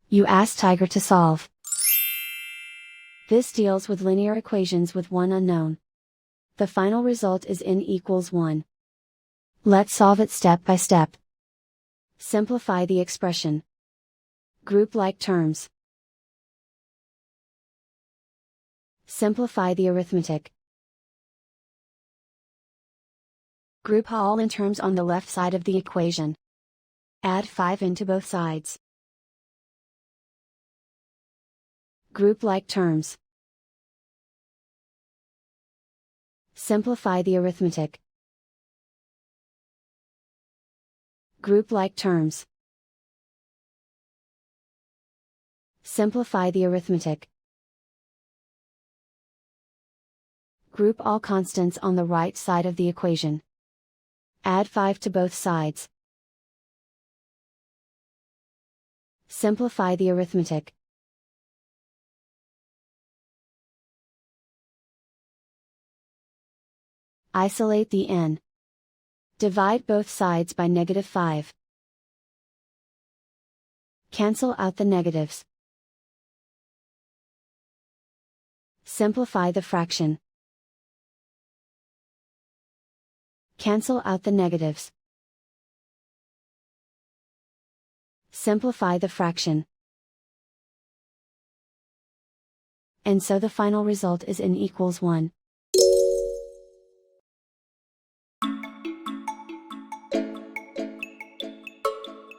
You ask Tiger to solve. This deals with linear equations with one unknown. The final result is n equals 1. Let's solve it step by step. Simplify the expression. Group like terms. Simplify the arithmetic. Group all in terms on the left side of the equation. Add 5 into both sides. Group like terms. Simplify the arithmetic. Group like terms. Simplify the arithmetic. Group all constants on the right side of the equation. Add 5 to both sides. Simplify the arithmetic. Isolate the n. Divide both sides by -5. Cancel out the negatives. Simplify the fraction. Cancel out the negatives. Simplify the fraction. And so the final result is n equals 1.